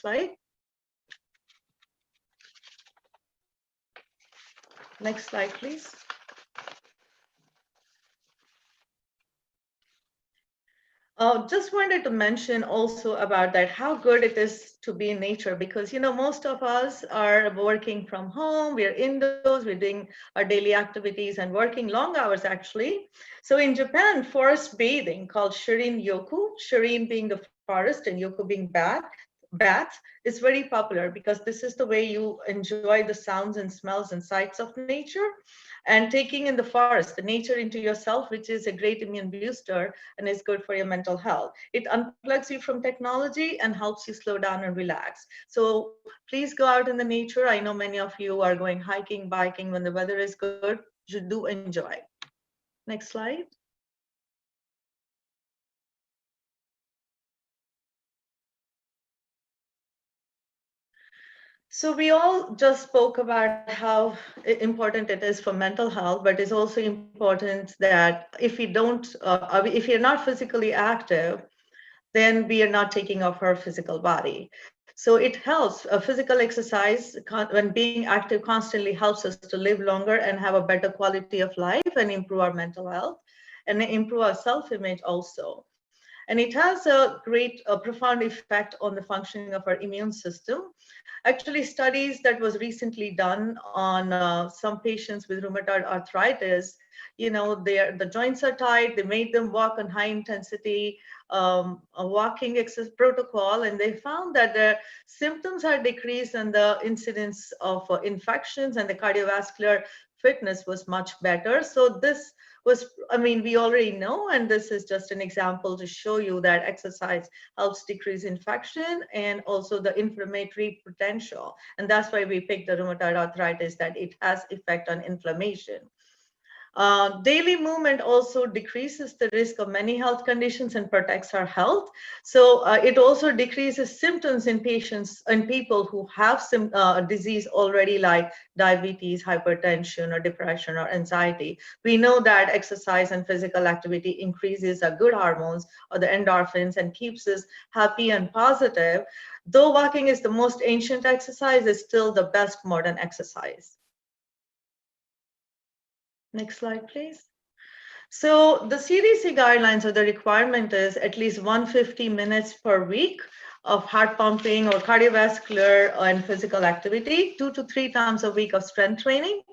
slide. Next slide, please. Just wanted to mention also about that, how good it is to be in nature, because most of us are working from home, we're indoors, we're doing our daily activities and working long hours actually. So in Japan, forest bathing called Shirin Yoku, Shirin being the forest and Yoku being baths, is very popular because this is the way you enjoy the sounds and smells and sights of nature, and taking in the forest, the nature into yourself, which is a great immune booster and is good for your mental health. It unplugs you from technology and helps you slow down and relax. So please go out in the nature. I know many of you are going hiking, biking when the weather is good. You do enjoy. Next slide. So we all just spoke about how important it is for mental health, but it's also important that if if you're not physically active, then we are not taking off our physical body. So it helps. Physical exercise, when being active constantly, helps us to live longer and have a better quality of life and improve our mental health and improve our self-image also. And it has a profound effect on the functioning of our immune system. Actually, studies that was recently done on some patients with rheumatoid arthritis, the joints are tight, they made them walk on high intensity a walking exercise protocol, and they found that the symptoms are decreased and the incidence of infections and the cardiovascular fitness was much better. So this was, we already know, and this is just an example to show you that exercise helps decrease infection and also the inflammatory potential. And that's why we picked the rheumatoid arthritis, that it has effect on inflammation. Daily movement also decreases the risk of many health conditions and protects our health. So it also decreases symptoms in patients and people who have some disease already, like diabetes, hypertension, or depression, or anxiety. We know that exercise and physical activity increases our good hormones or the endorphins and keeps us happy and positive. Though walking is the most ancient exercise, it's still the best modern exercise. Next slide, please. So the CDC guidelines, or the requirement, is at least 150 minutes per week of heart pumping or cardiovascular and physical activity, 2 to 3 times a week of strength training,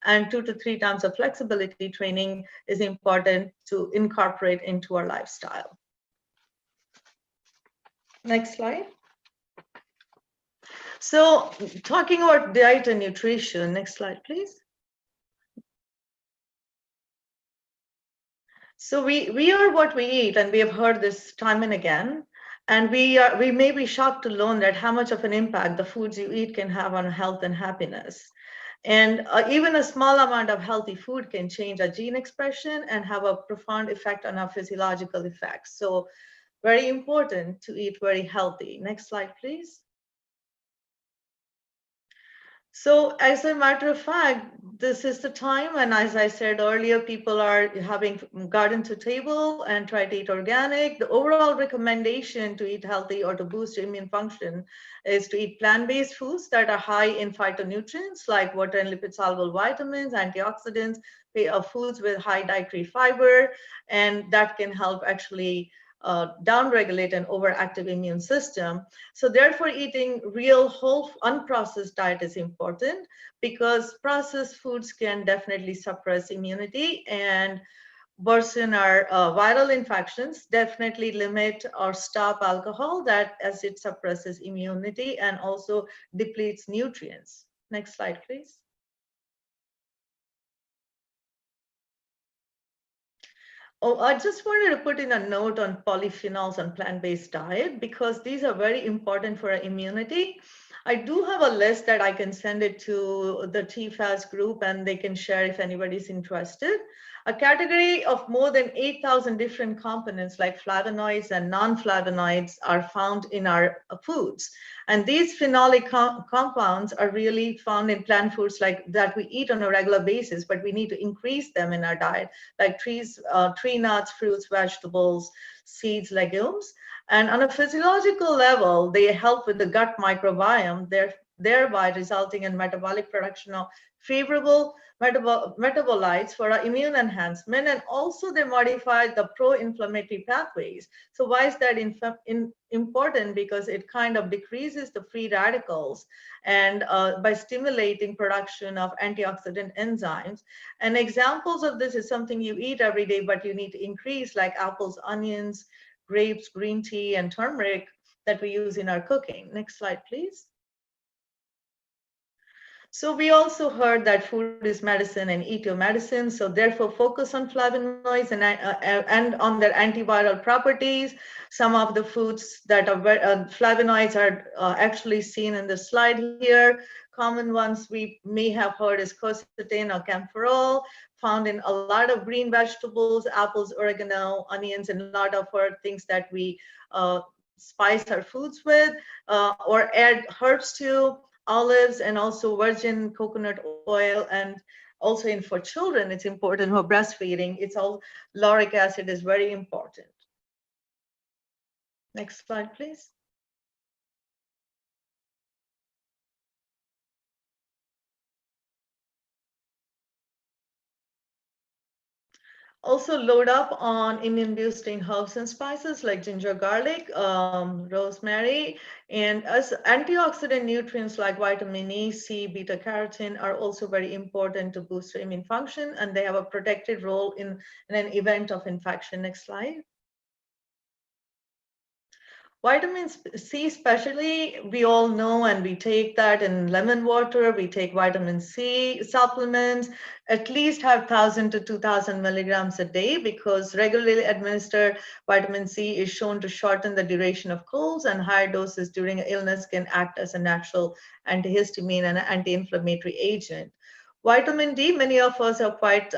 and 2 to 3 times of flexibility training is important to incorporate into our lifestyle. Next slide. So talking about diet and nutrition, next slide, please. So we are what we eat, and we have heard this time and again. And we may be shocked to learn that how much of an impact the foods you eat can have on health and happiness. And even a small amount of healthy food can change our gene expression and have a profound effect on our physiological effects. So very important to eat very healthy. Next slide, please. So as a matter of fact, this is the time, and as I said earlier, people are having garden to table and try to eat organic. The overall recommendation to eat healthy or to boost immune function is to eat plant-based foods that are high in phytonutrients like water and lipid-soluble vitamins, antioxidants, foods with high dietary fiber, and that can help actually downregulate an overactive immune system. So therefore, eating real whole unprocessed diet is important, because processed foods can definitely suppress immunity and worsen our viral infections, definitely limit or stop alcohol, that as it suppresses immunity and also depletes nutrients. Next slide, please. Oh, I just wanted to put in a note on polyphenols on plant-based diet, because these are very important for our immunity. I do have a list that I can send it to the TFAS group, and they can share if anybody's interested. A category of more than 8,000 different components like flavonoids and non-flavonoids are found in our foods. And these phenolic compounds are really found in plant foods like that we eat on a regular basis, but we need to increase them in our diet, like tree nuts, fruits, vegetables, seeds, legumes. And on a physiological level, they help with the gut microbiome, thereby resulting in metabolic production of favorable metabolites for our immune enhancement, and also they modify the pro-inflammatory pathways. So why is that important? Because it kind of decreases the free radicals and by stimulating production of antioxidant enzymes. And examples of this is something you eat every day, but you need to increase, like apples, onions, grapes, green tea, and turmeric that we use in our cooking. Next slide, please. So we also heard that food is medicine and eat your medicine. So therefore, focus on flavonoids and on their antiviral properties. Some of the foods that are flavonoids are actually seen in the slide here. Common ones we may have heard is quercetin or camphorol, found in a lot of green vegetables, apples, oregano, onions, and a lot of things that we spice our foods with or add herbs to. Olives, and also virgin coconut oil, and also for children it's important for breastfeeding. It's all lauric acid is very important. Next slide, please. Also load up on immune boosting herbs and spices like ginger, garlic, rosemary, and as antioxidant nutrients like vitamin E, C, beta carotene are also very important to boost immune function, and they have a protective role in an event of infection. Next slide. Vitamin C especially, we all know, and we take that in lemon water, we take vitamin C supplements, at least have 1,000 to 2,000 milligrams a day, because regularly administered vitamin C is shown to shorten the duration of colds, and higher doses during illness can act as a natural antihistamine and an anti-inflammatory agent. Vitamin D, many of us are quite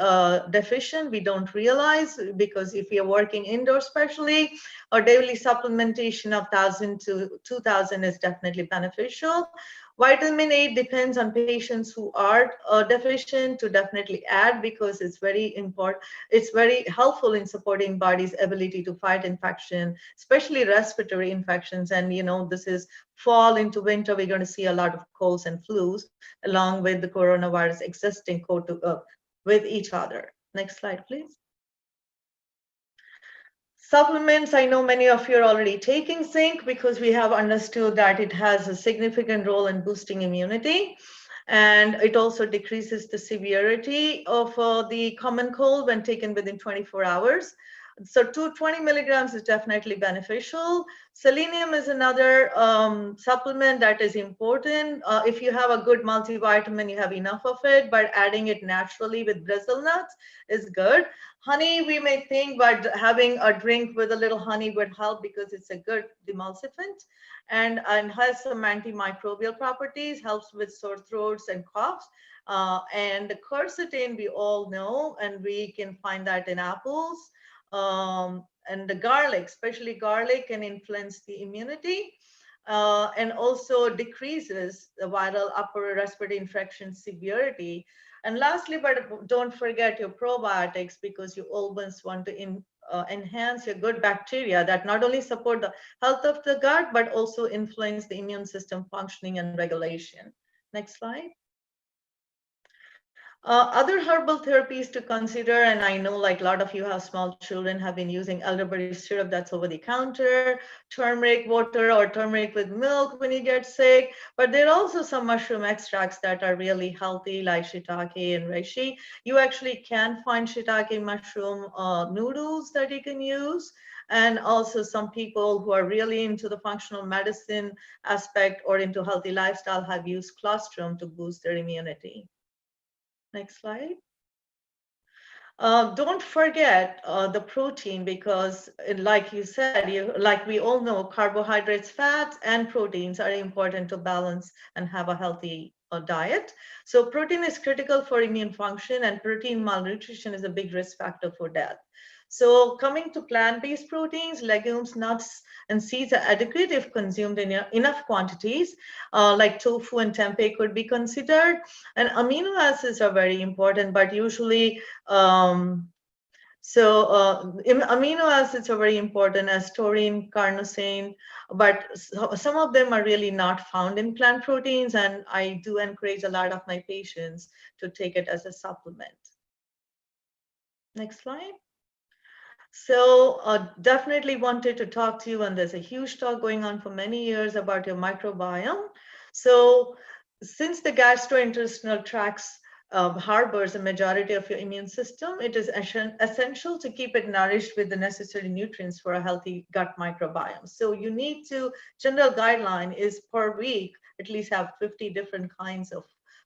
deficient. We don't realize, because if you're working indoors, especially, or daily supplementation of 1,000 to 2,000 is definitely beneficial. Vitamin A depends on patients who are deficient to definitely add, because it's very important. It's very helpful in supporting body's ability to fight infection, especially respiratory infections. And this is fall into winter, we're going to see a lot of colds and flus along with the coronavirus existing with each other. Next slide, please. Supplements, I know many of you are already taking zinc, because we have understood that it has a significant role in boosting immunity. And it also decreases the severity of the common cold when taken within 24 hours. So 220 milligrams is definitely beneficial. Selenium is another supplement that is important. If you have a good multivitamin, you have enough of it, but adding it naturally with Brazil nuts is good. Honey, we may think, but having a drink with a little honey would help, because it's a good demulcifant and has some antimicrobial properties, helps with sore throats and coughs. And the quercetin we all know, and we can find that in apples. And the garlic, especially garlic, can influence the immunity and also decreases the viral upper respiratory infection severity. And lastly, but don't forget your probiotics, because you always want to enhance your good bacteria that not only support the health of the gut, but also influence the immune system functioning and regulation. Next slide. Other herbal therapies to consider, and I know like a lot of you have small children, have been using elderberry syrup that's over the counter, turmeric water or turmeric with milk when you get sick, but there are also some mushroom extracts that are really healthy, like shiitake and reishi. You actually can find shiitake mushroom noodles that you can use. And also some people who are really into the functional medicine aspect or into healthy lifestyle have used colostrum to boost their immunity. Next slide. Don't forget the protein, because like you said, like we all know, carbohydrates, fats, and proteins are important to balance and have a healthy diet. So protein is critical for immune function, and protein malnutrition is a big risk factor for death. So coming to plant-based proteins, legumes, nuts, and seeds are adequate if consumed in enough quantities, like tofu and tempeh could be considered. And amino acids are very important, but usually, amino acids are very important as taurine, carnosine, but some of them are really not found in plant proteins, and I do encourage a lot of my patients to take it as a supplement. Next slide. So definitely wanted to talk to you, and there's a huge talk going on for many years about your microbiome. So since the gastrointestinal tract harbors a majority of your immune system, it is essential to keep it nourished with the necessary nutrients for a healthy gut microbiome. So you need to, general guideline is per week, at least have 50 different kinds of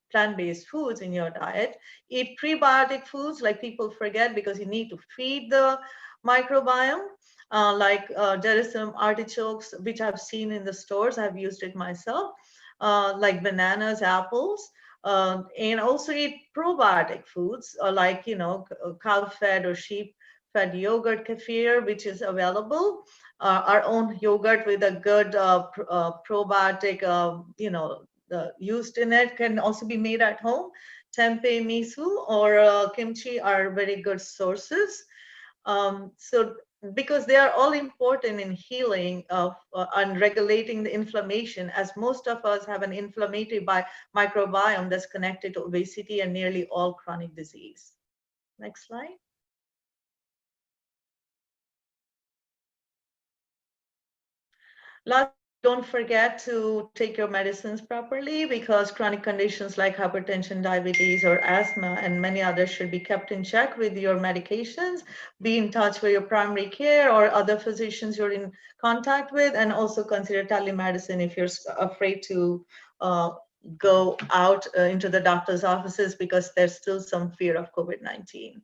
plant-based foods in your diet. Eat prebiotic foods, like people forget, because you need to feed the microbiome. There is some artichokes, which I've seen in the stores. I've used it myself, like bananas, apples, and also eat probiotic foods, like, cow-fed or sheep-fed yogurt, kefir, which is available. Our own yogurt with a good probiotic, used in it can also be made at home. Tempeh, miso, or kimchi are very good sources. So because they are all important in healing of and regulating the inflammation, as most of us have an inflammatory microbiome that's connected to obesity and nearly all chronic disease. Next slide. Lastly, don't forget to take your medicines properly, because chronic conditions like hypertension, diabetes, or asthma, and many others should be kept in check with your medications. Be in touch with your primary care or other physicians you're in contact with, and also consider telemedicine if you're afraid to go out into the doctor's offices, because there's still some fear of COVID-19.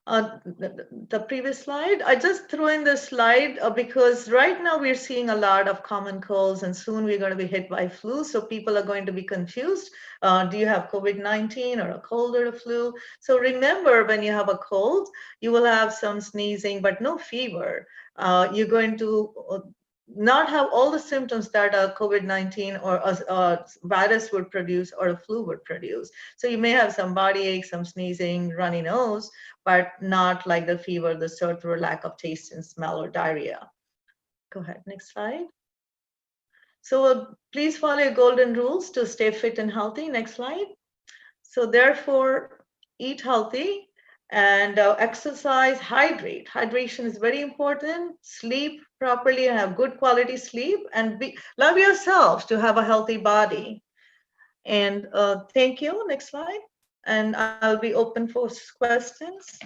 The previous slide. I just threw in this slide because right now we're seeing a lot of common colds, and soon we're going to be hit by flu. So people are going to be confused. Do you have COVID-19 or a cold or a flu? So remember, when you have a cold, you will have some sneezing, but no fever. You're going to not have all the symptoms that a COVID-19 or a virus would produce or a flu would produce. So you may have some body ache, some sneezing, runny nose, but not like the fever, the sore throat, lack of taste and smell, or diarrhea. Go ahead, next slide. So please follow your golden rules to stay fit and healthy. Next slide. So therefore, eat healthy and exercise, hydrate. Hydration is very important. Sleep properly and have good quality sleep, and love yourself to have a healthy body. And thank you. Next slide. And I'll be open for questions.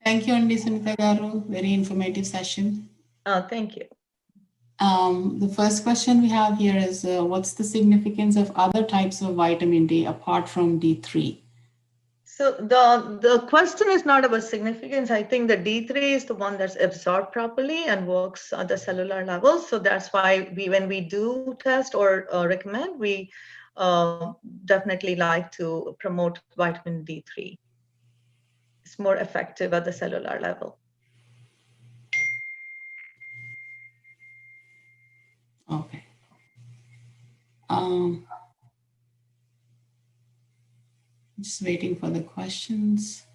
Thank you, Andi Sunita Garu. Very informative session. Thank you. The first question we have here is, what's the significance of other types of vitamin D apart from D3? So the question is not about significance. I think the D3 is the one that's absorbed properly and works at the cellular level. So that's why when we do test or recommend, we definitely like to promote vitamin D3. It's more effective at the cellular level. Okay. Just waiting for the questions.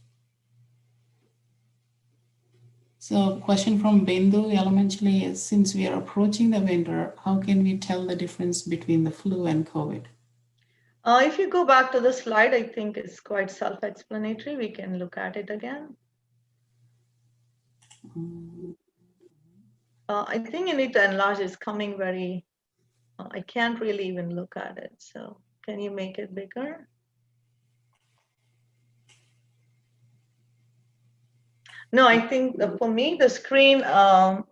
So question from Bindu elementally is, since we are approaching the winter, how can we tell the difference between the flu and COVID? If you go back to the slide, I think it's quite self-explanatory. We can look at it again. I think you need to enlarge. It's coming very, I can't really even look at it. So can you make it bigger? No, I think for me, the screen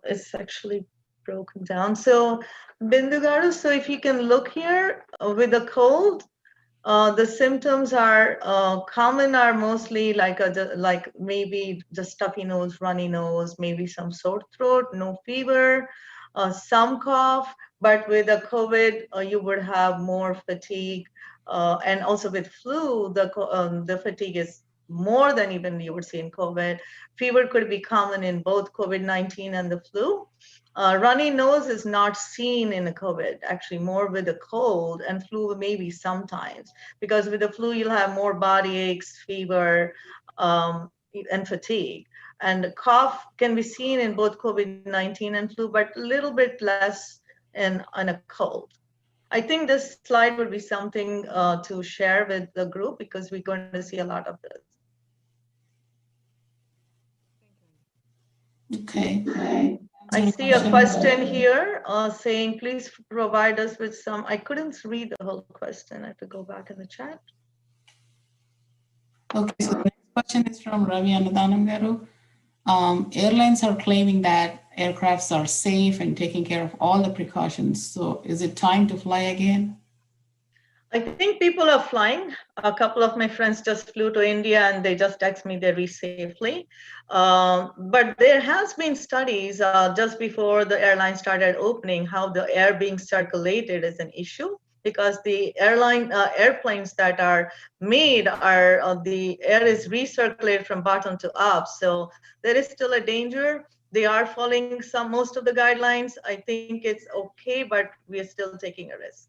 is actually broken down. So Bindu Garu, so if you can look here with the cold, The symptoms are common are mostly like maybe just stuffy nose, runny nose, maybe some sore throat, no fever, some cough. But with the COVID, you would have more fatigue, and also with flu, the fatigue is more than even you would see in COVID. Fever could be common in both COVID-19 and the flu. Runny nose is not seen in a COVID, actually more with a cold, and flu maybe sometimes, because with the flu you'll have more body aches, fever, and fatigue. And cough can be seen in both COVID-19 and flu, but a little bit less in a cold. I think this slide would be something to share with the group because we're going to see a lot of this. Okay. I see a question here saying, please provide us with some. I couldn't read the whole question. I have to go back in the chat. Okay, so the next question is from Ravi Annadanam Garu. Airlines are claiming that aircrafts are safe and taking care of all the precautions. So is it time to fly again? I think people are flying. A couple of my friends just flew to India and they just text me they reached safely. But there has been studies just before the airline started opening how the air being circulated is an issue, because the airplanes that are made are the air is recirculated from bottom to up. So there is still a danger. They are following most of the guidelines. I think it's okay, but we are still taking a risk.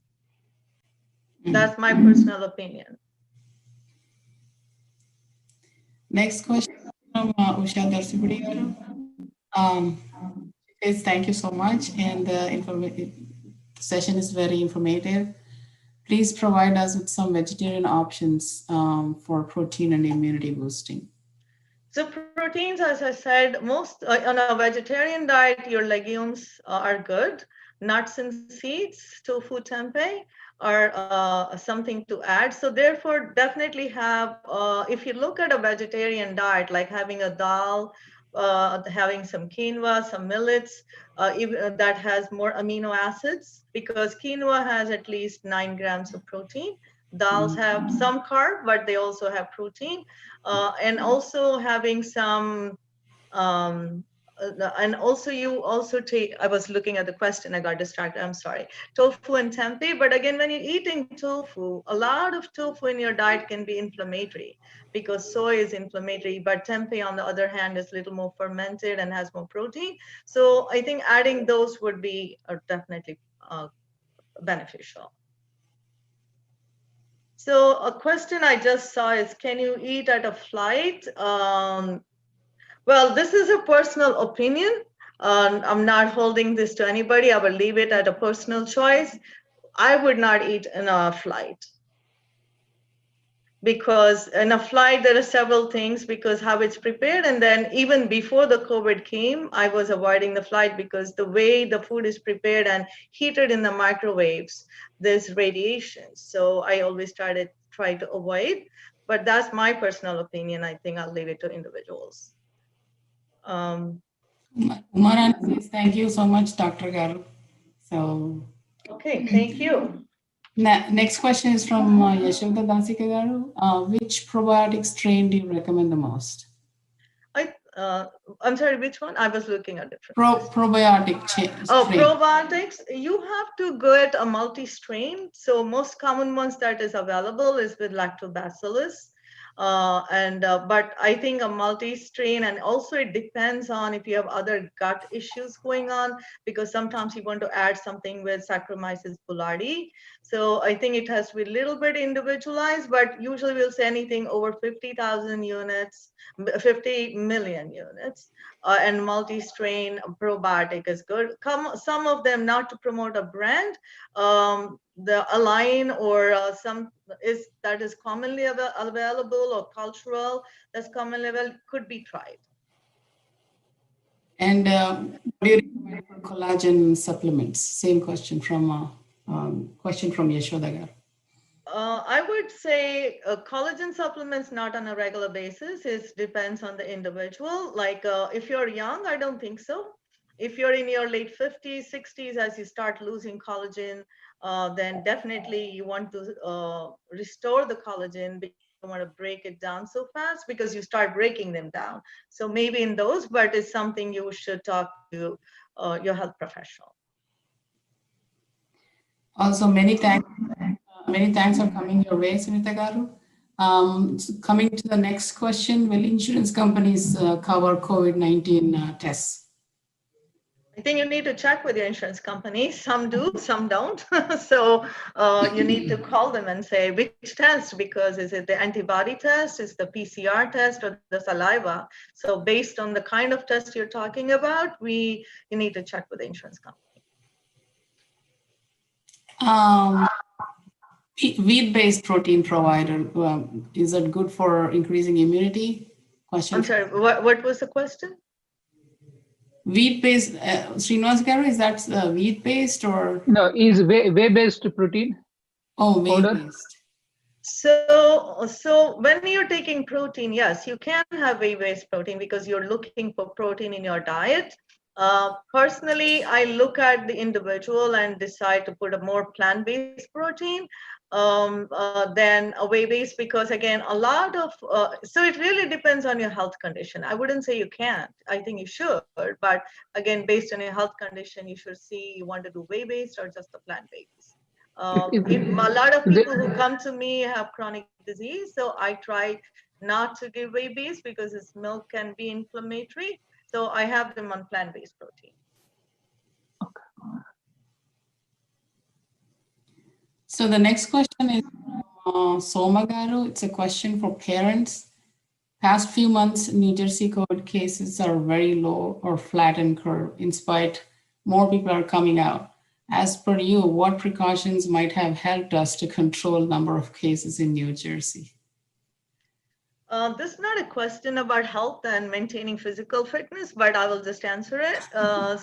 That's my personal opinion. Next question from Usha Darsipudi garu. Says thank you so much, and the session is very informative. Please provide us with some vegetarian options for protein and immunity boosting. So proteins, as I said, most on a vegetarian diet, your legumes are good. Nuts and seeds, tofu, tempeh are something to add. So therefore, definitely have, if you look at a vegetarian diet, like having a dal, having some quinoa, some millets, even, that has more amino acids, because quinoa has at least 9 grams of protein. Dals have some carb, but they also have protein. And also having some and also you also take, I was looking at the question, I got distracted, I'm sorry. Tofu and tempeh, but again, when you're eating tofu, a lot of tofu in your diet can be inflammatory because soy is inflammatory, but tempeh on the other hand is a little more fermented and has more protein. So I think adding those would be definitely beneficial. So a question I just saw is, can you eat at a flight? Well, this is a personal opinion. I'm not holding this to anybody. I will leave it at a personal choice. I would not eat in a flight, because in a flight there are several things, because how it's prepared, and then even before the COVID came, I was avoiding the flight because the way the food is prepared and heated in the microwaves, there's radiation. So I always try to avoid, but that's my personal opinion. I think I'll leave it to individuals. Umarani says thank you so much, Dr. Garu. So okay, thank you. Next question is from Yashoda Dasika Garu. Which probiotic strain do you recommend the most? I'm sorry, which one? I was looking at different. Probiotic strain. Oh, probiotics. You have to go at a multi-strain. So most common ones that is available is with lactobacillus. But I think a multi-strain, and also it depends on if you have other gut issues going on, because sometimes you want to add something with Saccharomyces boulardii. So I think it has to be a little bit individualized, but usually we'll say anything over 50,000 units, 50 million units, and multi-strain probiotic is good. Some of them, not to promote a brand, the Align or some that is commonly available, or cultural that's commonly available, could be tried. And what do you recommend for collagen supplements? Same question from Yashoda Garu. I would say collagen supplements not on a regular basis. It depends on the individual. Like if you're young, I don't think so. If you're in your late 50s, 60s, as you start losing collagen, then definitely you want to restore the collagen because you don't want to break it down so fast because you start breaking them down. So maybe in those, but it's something you should talk to your health professional. Also, many thanks for coming your way, Sunita Garu. Coming to the next question, will insurance companies cover COVID-19 tests? I think you need to check with your insurance company. Some do, some don't. So you need to call them and say which test, because is it the antibody test, is the PCR test, or the saliva? So based on the kind of test you're talking about, you need to check with the insurance company. Wheat-based protein provider, is that good for increasing immunity? Question. I'm sorry, what was the question? Wheat-based, Srinivas Garu, is that wheat-based or? No, is whey-based protein. Oh, whey-based. So when you're taking protein, yes, you can have whey-based protein because you're looking for protein in your diet. Personally, I look at the individual and decide to put a more plant-based protein than a whey-based, because again, a lot of, so it really depends on your health condition. I wouldn't say you can't, I think you should, but again, based on your health condition, you should see you want to do whey-based or just the plant-based. A lot of people who come to me have chronic disease, so I try not to give whey-based because its milk can be inflammatory. So I have them on plant-based protein. So the next question is Soma Garu. It's a question for parents. Past few months, New Jersey COVID cases are very low or flattened curve. In spite, more people are coming out. As per you, what precautions might have helped us to control number of cases in New Jersey? This is not a question about health and maintaining physical fitness, but I will just answer it.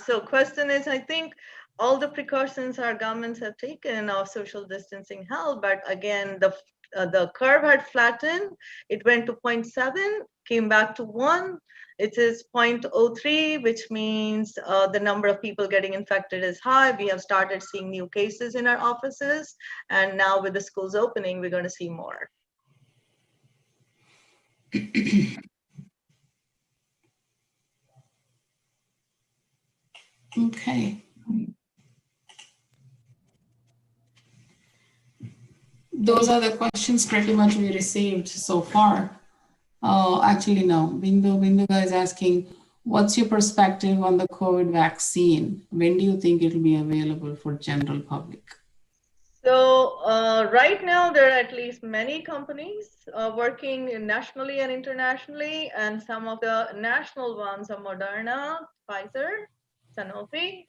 So question is, I think all the precautions our governments have taken of social distancing help, but again, the curve had flattened. It went to 0.7, came back to 1. It is 0.03, which means the number of people getting infected is high. We have started seeing new cases in our offices. And now with the schools opening, we're going to see more. Okay. Those are the questions pretty much we received so far. Actually, no. Bindu is asking, what's your perspective on the COVID vaccine? When do you think it will be available for general public? So right now, there are at least many companies working nationally and internationally, and some of the national ones are Moderna, Pfizer, Sanofi.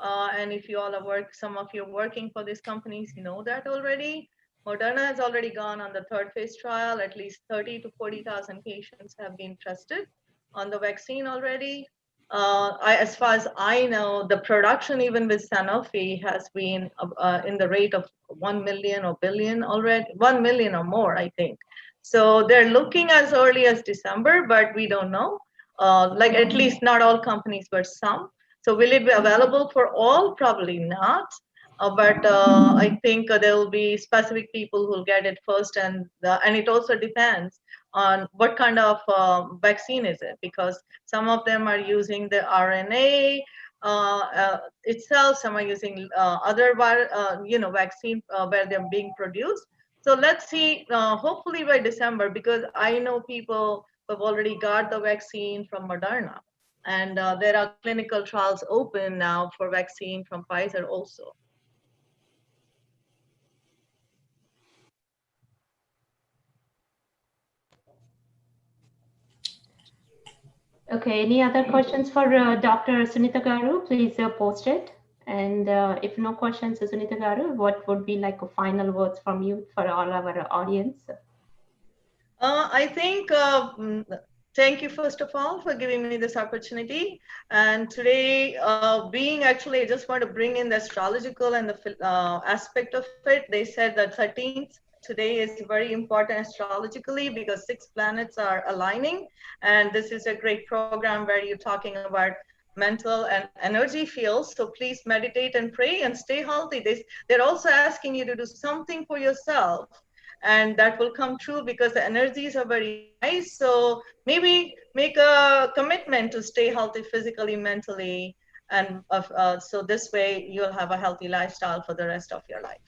And if you all are some of you are working for these companies, you know that already. Moderna has already gone on the 3rd phase trial. At least 30 to 40,000 patients have been tested on the vaccine already. As far as I know, the production even with Sanofi has been in the rate of 1 million or billion already, 1 million or more, I think. So they're looking as early as December, but we don't know. Like at least not all companies, but some. So will it be available for all? Probably not. But I think there will be specific people who will get it first, and it also depends on what kind of vaccine is it, because some of them are using the RNA itself, some are using other vaccine where they're being produced. So let's see, hopefully by December, because I know people who have already got the vaccine from Moderna, and there are clinical trials open now for vaccine from Pfizer also. Okay, any other questions for Dr. Sunita Garu? Please post it. And if no questions, Sunita Garu, what would be like a final words from you for all our audience? I think, thank you first of all for giving me this opportunity. And today, I just want to bring in the astrological and the aspect of it. They said that 13th today is very important astrologically because 6 planets are aligning. And this is a great program where you're talking about mental and energy fields. So please meditate and pray and stay healthy. They're also asking you to do something for yourself, and that will come true because the energies are very high. So maybe make a commitment to stay healthy physically, mentally, and so this way you'll have a healthy lifestyle for the rest of your life.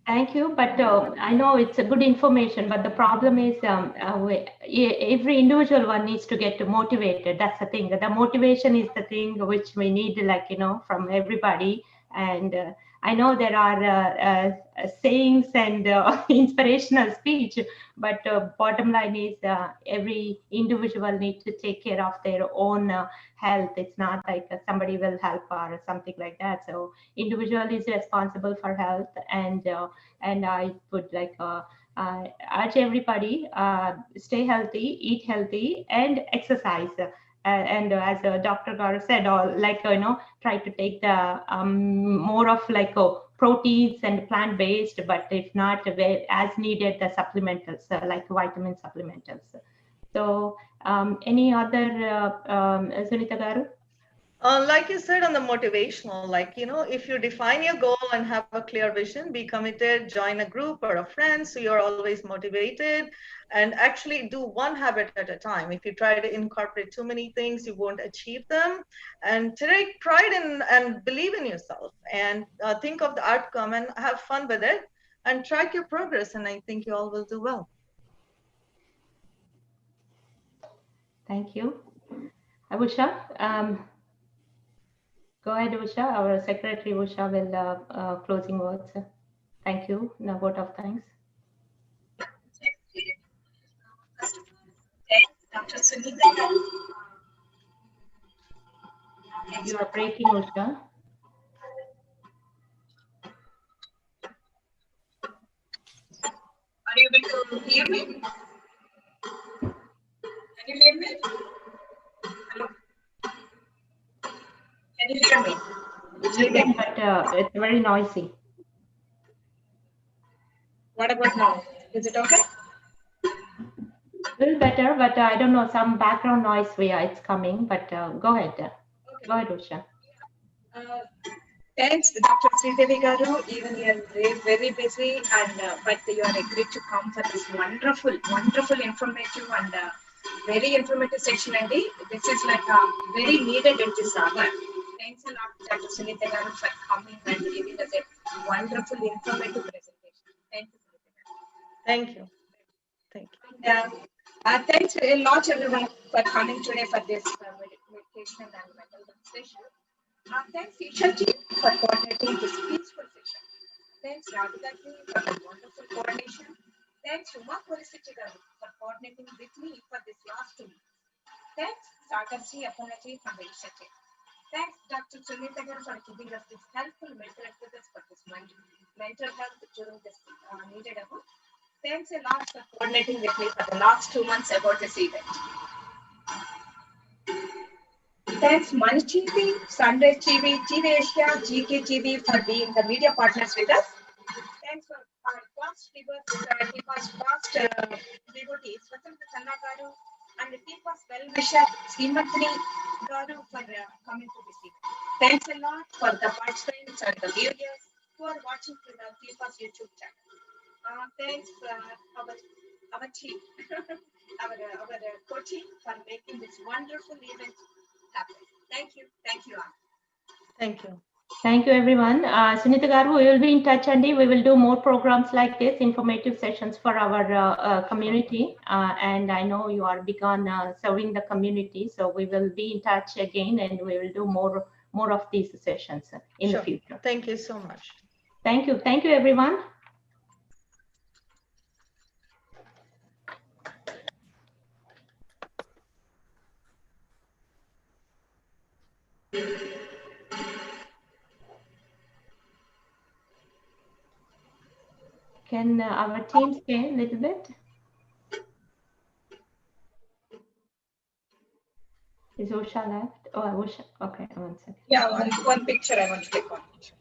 Thank you, but I know it's a good information, but the problem is every individual one needs to get motivated. That's the thing. The motivation is the thing which we need, like, from everybody. And I know there are sayings and inspirational speech, but bottom line is every individual needs to take care of their own health. It's not like somebody will help or something like that. So individual is responsible for health, and I would like urge everybody stay healthy, eat healthy, and exercise. And as Dr. Garu said, try to take the more of like proteins and plant-based, but if not, as needed, the supplementals like vitamin supplementals. So, any other, Sunita Garu? Like you said on the motivational, if you define your goal and have a clear vision, be committed, join a group or a friend, so you're always motivated, and actually do one habit at a time. If you try to incorporate too many things, you won't achieve them. And take pride in and believe in yourself, and think of the outcome and have fun with it, and track your progress. And I think you all will do well. Thank you. Abusha, go ahead, Usha. Our secretary, Usha, will closing words. Thank you. Now, vote of thanks. Dr. Sunita. You are breaking, Usha. Are you able to hear me? Can you hear me? Hello? Can you hear me? You can, but it's very noisy. What about now? Is it okay? A little better, but I don't know, some background noise where it's coming, but go ahead. Okay. Go ahead, Usha. Thanks, Dr. Sridevi Garu. Even you are very busy, and but you are agreed to come for this wonderful, informative and very informative session. And this is like a very needed in this hour. Thanks a lot, Dr. Sunita Garu, for coming and giving us a wonderful, informative presentation. Thank you, Sunita Garu. Thank you. Thank you. And, thanks a lot, everyone, for coming today for this meditation and mental health session. Thanks, Isha Ji, for coordinating this peaceful session. Thanks, Radhika Ji, for the wonderful coordination. Thanks, Uma Polisiti Garu, for coordinating with me for this last 2 weeks. Thanks, Sagar Ji, Apana Ji, from the Isha Ji. Thanks, Dr. Sunita Garu, for giving us this helpful mental exercise for this mental health during this needed hour. Thanks a lot for coordinating with me for the last 2 months about this event. Thanks, Manchi TV, Sunrise TV, TVAsia, GK TV for being the media partners with us. Thanks for our past TFAS past devotees, Vasanta Sanna Garu, and the TFAS well-wisher, Srimatini Garu, for coming to this event. Thanks a lot for the participants and the viewers who are watching through the TFAS YouTube channel. Thanks our team, our coaching for making this wonderful event happen. Thank you all. Thank you. Thank you, everyone. Sunita Garu, we will be in touch, and we will do more programs like this, informative sessions for our community. And I know you are big on serving the community, so we will be in touch again, and we will do more of these sessions in the future. Thank you so much. Thank you, everyone. Can our team stay a little bit? Is Usha left? Oh, Usha. Okay, 1 second. Yeah, one picture I want to take one picture.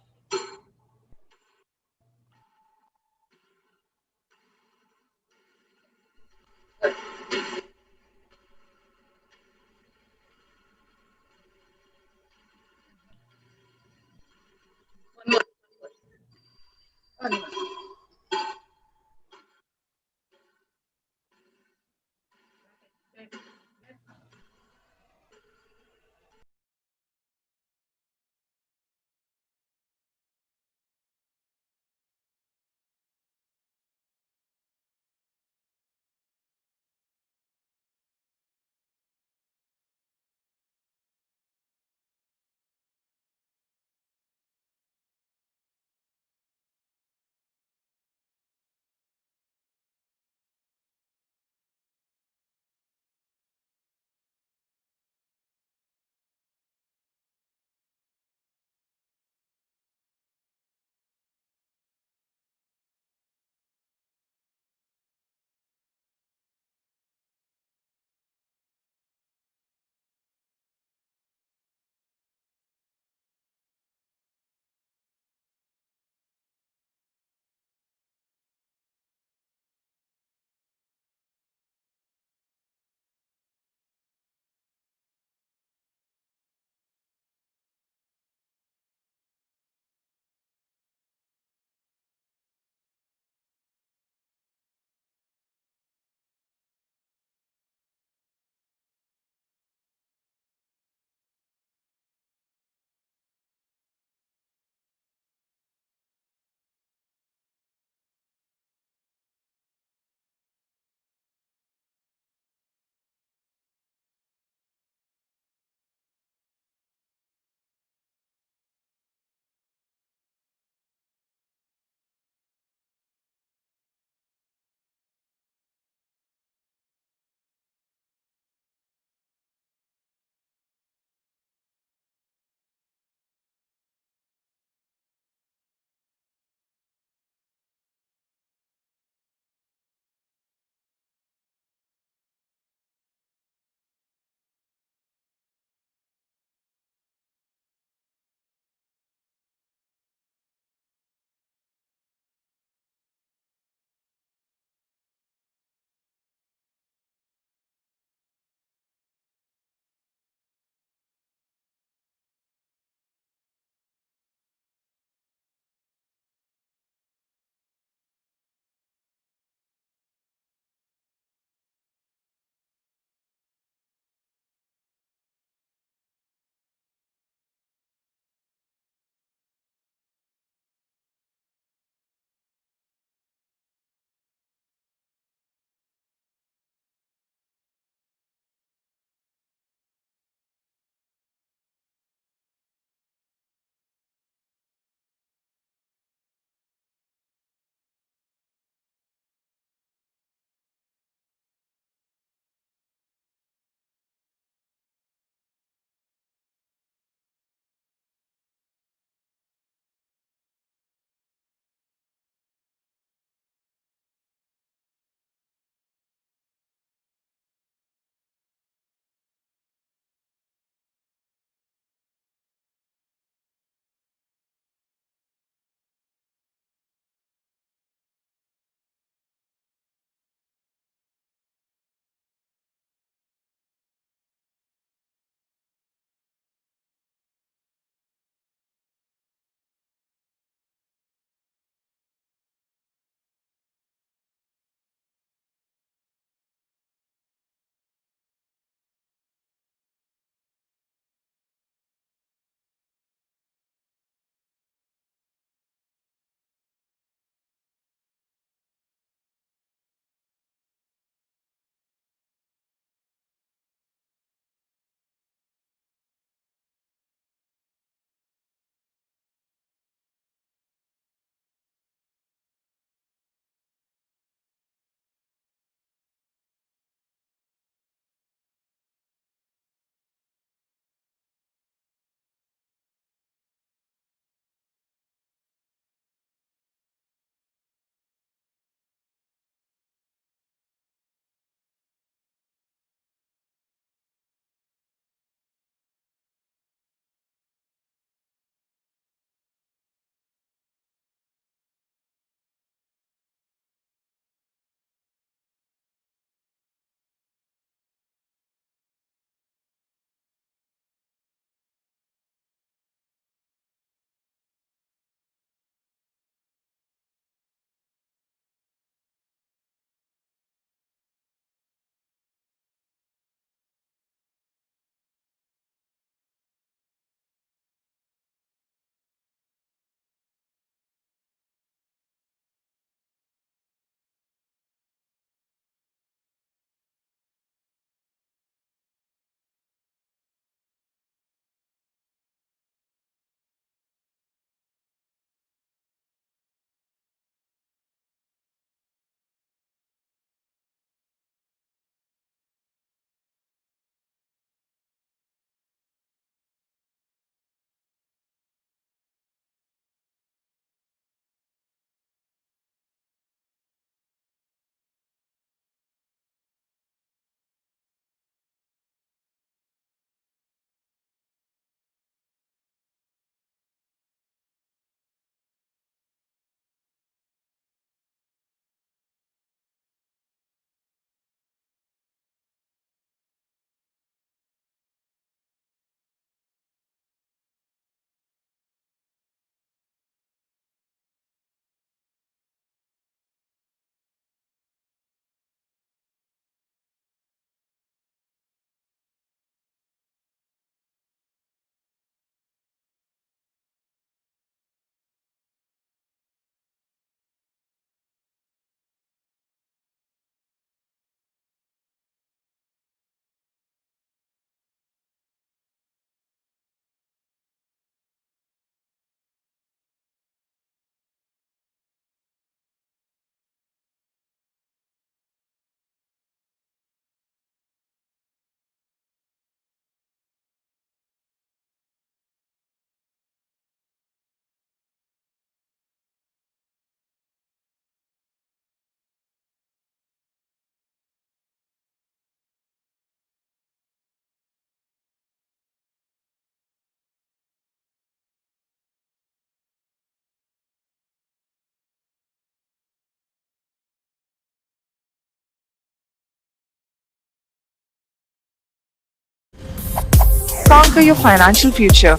conquer your financial future.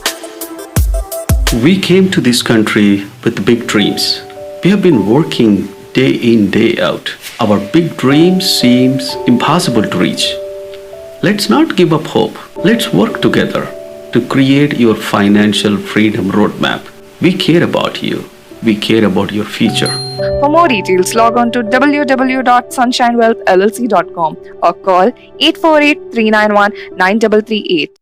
We came to this country with big dreams. We have been working day in, day out. Our big dreams seems impossible to reach. Let's not give up hope. Let's work together to create your financial freedom roadmap. We care about you. We care about your future. For more details, log on to www.sunshinewealthllc.com or call 848-391-9338.